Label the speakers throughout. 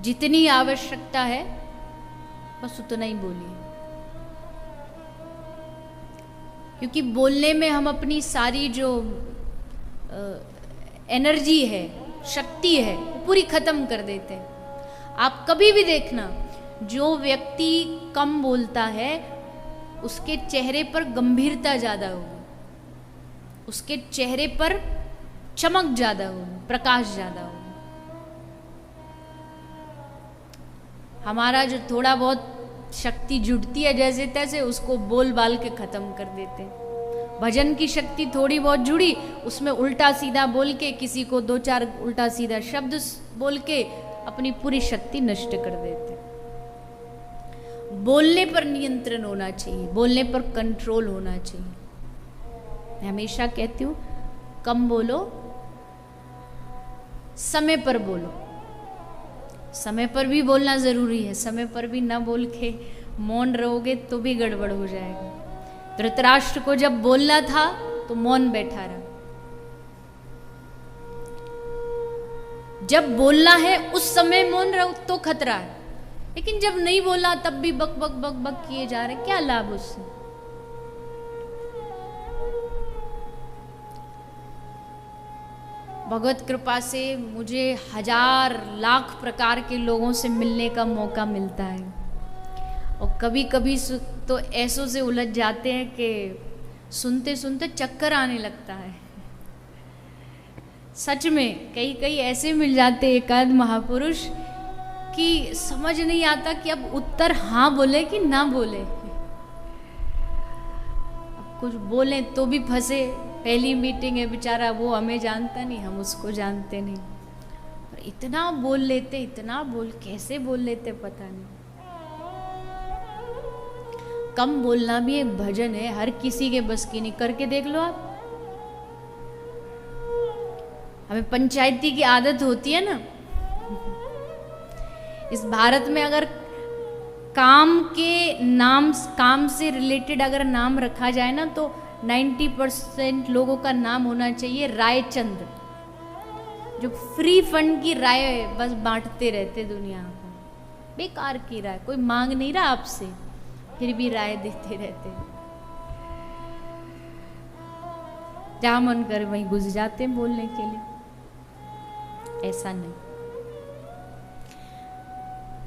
Speaker 1: जितनी आवश्यकता है बस उतना ही बोलिए, क्योंकि बोलने में हम अपनी सारी जो एनर्जी है, शक्ति है, वो पूरी खत्म कर देते हैं। आप कभी भी देखना, जो व्यक्ति कम बोलता है उसके चेहरे पर गंभीरता ज्यादा होगी, उसके चेहरे पर चमक ज्यादा होगी, प्रकाश ज्यादा होगा। हमारा जो थोड़ा बहुत शक्ति जुटती है जैसे तैसे, उसको बोल बाल के खत्म कर देते हैं। भजन की शक्ति थोड़ी बहुत जुड़ी, उसमें उल्टा सीधा बोल के, किसी को दो चार उल्टा सीधा शब्द बोल के अपनी पूरी शक्ति नष्ट कर देते हैं। बोलने पर नियंत्रण होना चाहिए, बोलने पर कंट्रोल होना चाहिए। मैं हमेशा कहती हूँ, कम बोलो, समय पर बोलो। समय पर भी बोलना जरूरी है, समय पर भी ना बोल के मौन रहोगे तो भी गड़बड़ हो जाएगा। धृतराष्ट्र को जब बोलना था तो मौन बैठा रहा। जब बोलना है उस समय मौन रहो तो खतरा है, लेकिन जब नहीं बोला तब भी बक बक बक बक किए जा रहे, क्या लाभ उससे। भगवत कृपा से मुझे हजार लाख प्रकार के लोगों से मिलने का मौका मिलता है, और कभी कभी तो ऐसों से उलझ जाते हैं कि सुनते सुनते चक्कर आने लगता है। सच में कई कई ऐसे मिल जाते एकाध महापुरुष कि समझ नहीं आता कि अब उत्तर हाँ बोले कि ना बोले। अब कुछ बोले तो भी फंसे, पहली मीटिंग है बेचारा, वो हमें जानता नहीं, हम उसको जानते नहीं, और इतना बोल लेते, इतना कैसे बोल लेते पता नहीं। कम बोलना भी एक भजन है, हर किसी के बस की नहीं, करके देख लो आप। हमें पंचायती की आदत होती है ना, इस भारत में अगर काम से रिलेटेड अगर नाम रखा जाए ना, तो 90% लोगों का नाम होना चाहिए रायचंद, जो फ्री फंड की राय बस बांटते रहते दुनिया को, बेकार की राय, कोई मांग नहीं रहा आपसे, फिर भी राय देते रहते, जहां मन कर वहीं घुस जाते हैं बोलने के लिए। ऐसा नहीं।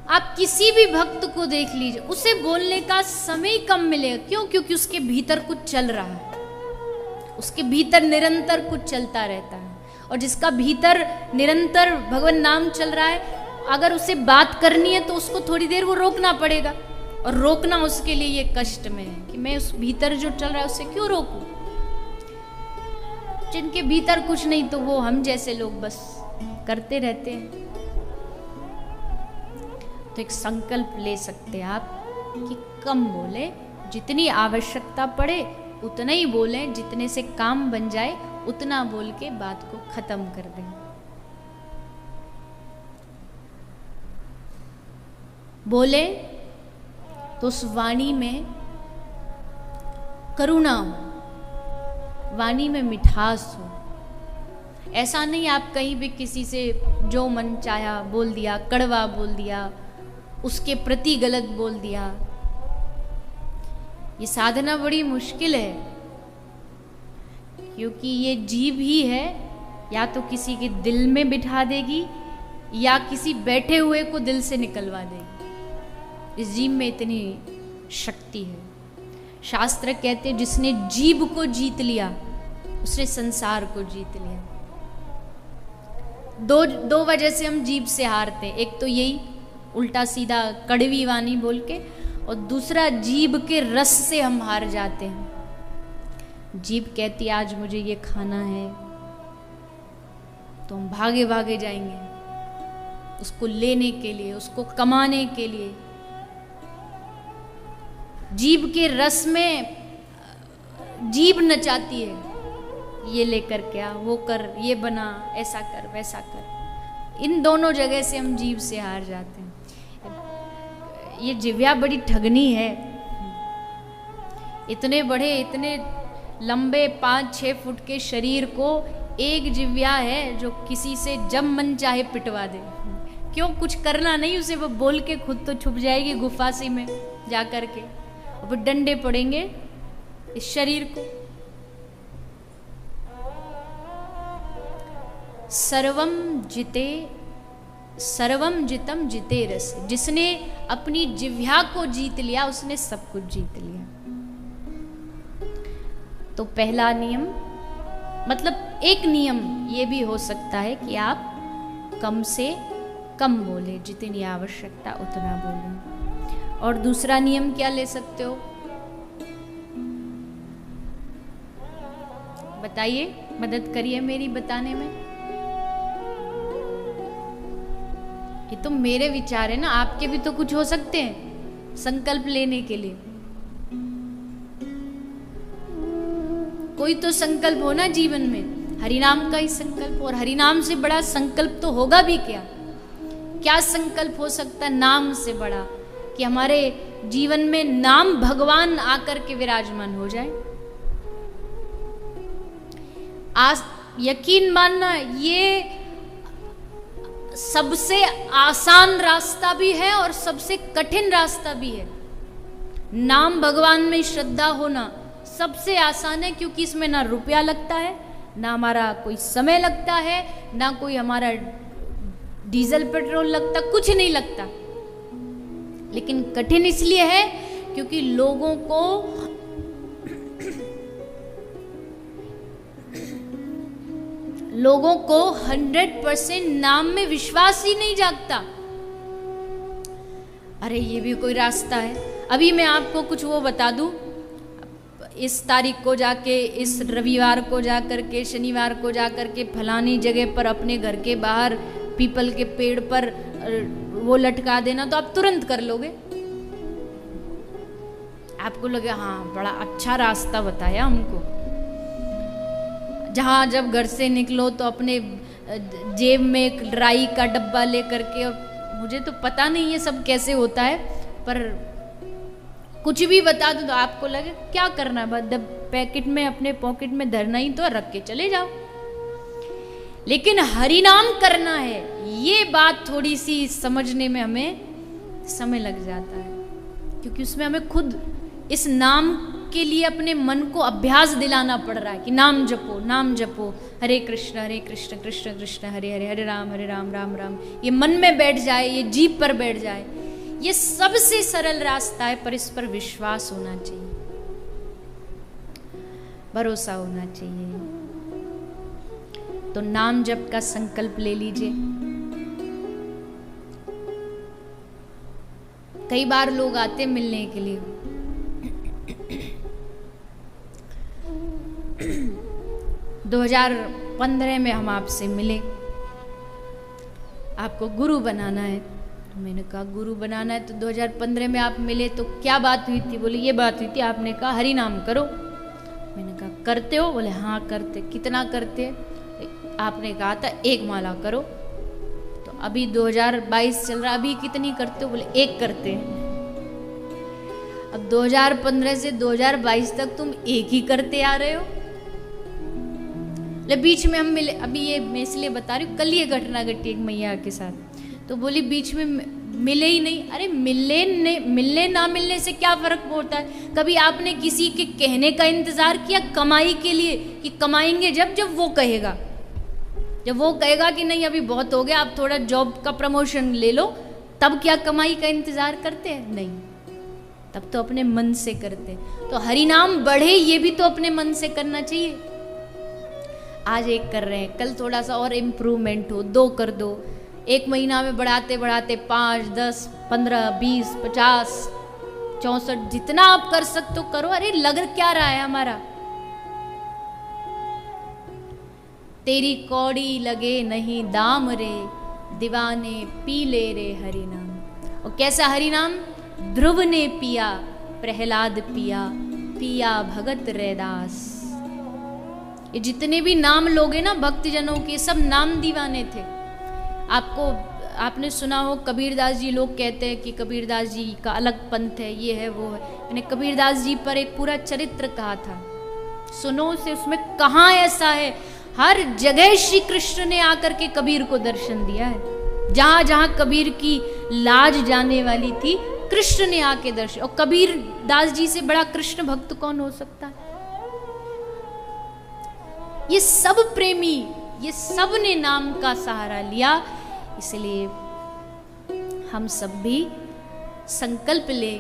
Speaker 1: आप किसी भी भक्त को देख लीजिए, उसे बोलने का समय कम मिलेगा। क्यों? क्योंकि उसके भीतर कुछ चल रहा है, उसके भीतर निरंतर कुछ चलता रहता है। और जिसका भीतर निरंतर भगवान नाम चल रहा है, अगर उसे बात करनी है तो उसको थोड़ी देर वो रोकना पड़ेगा, और रोकना उसके लिए ये कष्ट में है कि मैं उस भीतर जो चल रहा है उससे क्यों रोकूं। जिनके भीतर कुछ नहीं तो वो हम जैसे लोग बस करते रहते हैं। तो एक संकल्प ले सकते हैं आप कि कम बोले, जितनी आवश्यकता पड़े उतना ही बोलें, जितने से काम बन जाए उतना बोल के बात को खत्म कर दें। बोले तो उस वाणी में करुणा हो, वाणी में मिठास हो। ऐसा नहीं आप कहीं भी किसी से जो मन चाहा बोल दिया, कड़वा बोल दिया, उसके प्रति गलत बोल दिया। ये साधना बड़ी मुश्किल है, क्योंकि ये जीभ ही है, या तो किसी के दिल में बिठा देगी या किसी बैठे हुए को दिल से निकलवा देगी। इस जीभ में इतनी शक्ति है। शास्त्र कहते हैं जिसने जीभ को जीत लिया उसने संसार को जीत लिया। दो वजह से हम जीभ से हारते हैं। एक तो यही उल्टा सीधा कड़वी वाणी बोल के, और दूसरा जीभ के रस से हम हार जाते हैं। जीभ कहती आज मुझे ये खाना है, तो हम भागे भागे जाएंगे उसको लेने के लिए, उसको कमाने के लिए। जीभ के रस में जीभ नचाती है, ये लेकर क्या, वो कर, ये बना, ऐसा कर, वैसा कर। इन दोनों जगह से हम जीभ से हार जाते हैं। ये जिह्वा बड़ी ठगनी है। इतने बड़े, इतने लंबे 5-6 फुट के शरीर को एक जिह्वा है जो किसी से जब मन चाहे पिटवा दे। क्यों, कुछ करना नहीं उसे, वो बोल के खुद तो छुप जाएगी गुफा सी में जा कर के, और फिर डंडे पड़ेंगे इस शरीर को। सर्वम जितम जिते रस, जिसने अपनी जिह्वा को जीत लिया उसने सब कुछ जीत लिया। तो पहला नियम, मतलब एक नियम ये भी हो सकता है कि आप कम से कम बोले, जितनी आवश्यकता उतना बोले। और दूसरा नियम क्या ले सकते हो, बताइए, मदद करिए मेरी बताने में। ये तो मेरे विचार है ना, आपके भी तो कुछ हो सकते हैं संकल्प लेने के लिए। कोई तो संकल्प हो ना जीवन में, हरिनाम का ही संकल्प, और हरिनाम से बड़ा संकल्प तो होगा भी क्या। क्या संकल्प हो सकता है नाम से बड़ा, कि हमारे जीवन में नाम भगवान आकर के विराजमान हो जाए। आज यकीन मानना, ये सबसे आसान रास्ता भी है और सबसे कठिन रास्ता भी है। नाम भगवान में श्रद्धा होना सबसे आसान है, क्योंकि इसमें ना रुपया लगता है, ना हमारा कोई समय लगता है, ना कोई हमारा डीजल पेट्रोल लगता, कुछ नहीं लगता। लेकिन कठिन इसलिए है क्योंकि लोगों को 100% नाम में विश्वास ही नहीं जागता। अरे ये भी कोई रास्ता है। अभी मैं आपको कुछ वो बता दूं, इस तारीख को जाके, इस रविवार को जाकर के, शनिवार को जाकर के फलानी जगह पर अपने घर के बाहर पीपल के पेड़ पर वो लटका देना, तो आप तुरंत कर लोगे। आपको लगे हाँ बड़ा अच्छा रास्ता बताया हमको। जहाँ जब घर से निकलो तो अपने जेब में एक राई का डब्बा ले करके, मुझे तो पता नहीं ये सब कैसे होता है, पर कुछ भी बता दो तो आपको लगे क्या करना, बस पैकेट में अपने पॉकेट में धरना ही तो, रख के चले जाओ। लेकिन हरिनाम करना है, ये बात थोड़ी सी समझने में हमें समय लग जाता है, क्योंकि उसमें हमें खुद इस नाम के लिए अपने मन को अभ्यास दिलाना पड़ रहा है कि नाम जपो, नाम जपो, हरे कृष्ण कृष्ण कृष्ण हरे हरे, हरे राम राम राम। ये मन में बैठ जाए, ये जीभ पर बैठ जाए, ये सबसे सरल रास्ता है, पर इस पर विश्वास होना चाहिए, भरोसा होना चाहिए। तो नाम जप का संकल्प ले लीजिए। कई बार लोग आते मिलने के लिए, 2015 में हम आपसे मिले, आपको गुरु बनाना है। मैंने कहा गुरु बनाना है तो 2015 में आप मिले तो क्या बात हुई थी? बोले ये बात हुई थी, आपने कहा हरि नाम करो। मैंने कहा करते हो? बोले हाँ करते। कितना करते? आपने कहा था 1 माला करो। तो अभी 2022 चल रहा, अभी कितनी करते हो? बोले 1 करते हैं। अब 2015 से 2022 तक तुम 1 ही करते आ रहे हो। बीच में हम मिले, अभी ये मैं इसलिए बता रही हूँ, कल ये घटना घटी एक मैया के साथ, तो बोली बीच में मिले ही नहीं। अरे मिलने ना मिलने से क्या फर्क पड़ता है? कभी आपने किसी के कहने का इंतजार किया कमाई के लिए, कि कमाएंगे जब वो कहेगा, जब वो कहेगा कि नहीं अभी बहुत हो गया, आप थोड़ा जॉब का प्रमोशन ले लो, तब क्या कमाई का इंतजार करते हैं? नहीं, तब तो अपने मन से करते। तो हरिनाम बढ़े ये भी तो अपने मन से करना चाहिए। आज 1 कर रहे हैं, कल थोड़ा सा और इम्प्रूवमेंट हो, 2 कर दो। 1 महीना में बढ़ाते बढ़ाते 5, 10, 15, 20, 50, 64 जितना आप कर सकते हो करो। अरे लग क्या रहा है हमारा? तेरी कौड़ी लगे नहीं दाम रे, दीवाने पी ले रे हरि नाम। और कैसा हरि नाम? ध्रुव ने पिया, प्रहलाद पिया, पिया भगत रैदास। ये जितने भी नाम लोग हैं ना भक्तजनों के, सब नाम दीवाने थे। आपने सुना हो कबीरदास जी, लोग कहते हैं कि कबीरदास जी का अलग पंथ है, ये है वो है। मैंने कबीरदास जी पर एक पूरा चरित्र कहा था, सुनो उसे। उसमें कहाँ ऐसा है, हर जगह श्री कृष्ण ने आकर के कबीर को दर्शन दिया है। जहां जहां कबीर की लाज जाने वाली थी, कृष्ण ने आके दर्शन। और कबीर दास जी से बड़ा कृष्ण भक्त कौन हो सकता है? ये सब प्रेमी, ये सब ने नाम का सहारा लिया। इसलिए हम सब भी संकल्प ले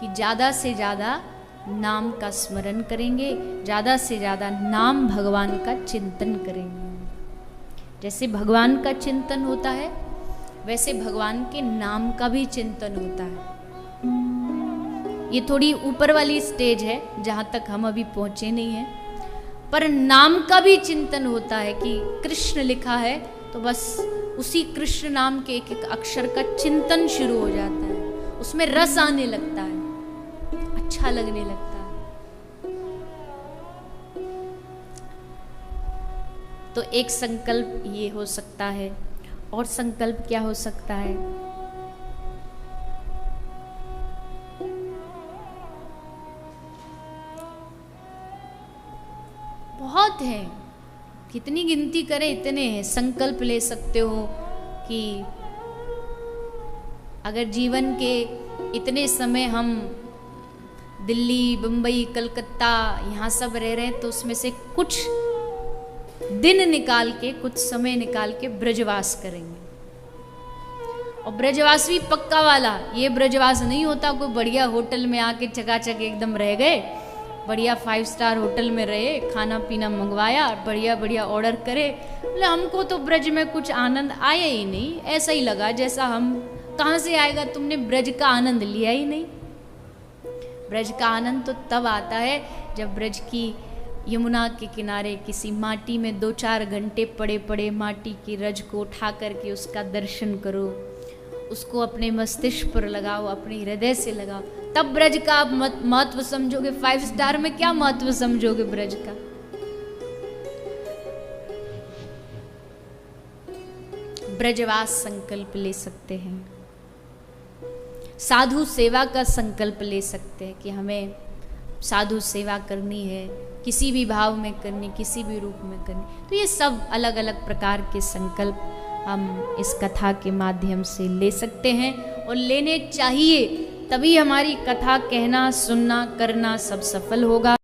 Speaker 1: कि ज्यादा से ज्यादा नाम का स्मरण करेंगे, ज्यादा से ज्यादा नाम भगवान का चिंतन करेंगे। जैसे भगवान का चिंतन होता है, वैसे भगवान के नाम का भी चिंतन होता है। ये थोड़ी ऊपर वाली स्टेज है जहां तक हम अभी पहुंचे नहीं हैं, पर नाम का भी चिंतन होता है कि कृष्ण लिखा है तो बस उसी कृष्ण नाम के एक एक अक्षर का चिंतन शुरू हो जाता है, उसमें रस आने लगता है, अच्छा लगने लगता है। तो एक संकल्प ये हो सकता है, और संकल्प क्या हो सकता है? बहुत है, कितनी गिनती करें इतने हैं। संकल्प ले सकते हो कि अगर जीवन के इतने समय हम दिल्ली, बम्बई, कलकत्ता यहाँ सब रह रहे हैं, तो उसमें से कुछ दिन निकाल के, कुछ समय निकाल के ब्रजवास करेंगे। और ब्रजवास भी पक्का वाला, ये ब्रजवास नहीं होता कोई बढ़िया होटल में आके चकाचक एकदम रह गए, बढ़िया 5 स्टार होटल में रहे, खाना पीना मंगवाया, बढ़िया बढ़िया ऑर्डर करे। बोले हमको तो ब्रज में कुछ आनंद आया ही नहीं, ऐसा ही लगा जैसा हम, कहाँ से आएगा, तुमने ब्रज का आनंद लिया ही नहीं। ब्रज का आनंद तो तब आता है जब ब्रज की यमुना के किनारे किसी माटी में 2-4 घंटे पड़े पड़े माटी की रज को उठा करके उसका दर्शन करो, उसको अपने मस्तिष्क पर लगाओ, अपने हृदय से लगाओ, तब ब्रज का आप महत्व समझोगे। 5 स्टार में क्या महत्व समझोगे ब्रज का? ब्रजवास संकल्प ले सकते हैं, साधु सेवा का संकल्प ले सकते हैं कि हमें साधु सेवा करनी है, किसी भी भाव में करनी, किसी भी रूप में करनी। तो ये सब अलग अलग प्रकार के संकल्प हम इस कथा के माध्यम से ले सकते हैं, और लेने चाहिए, तभी हमारी कथा कहना, सुनना, करना सब सफल होगा।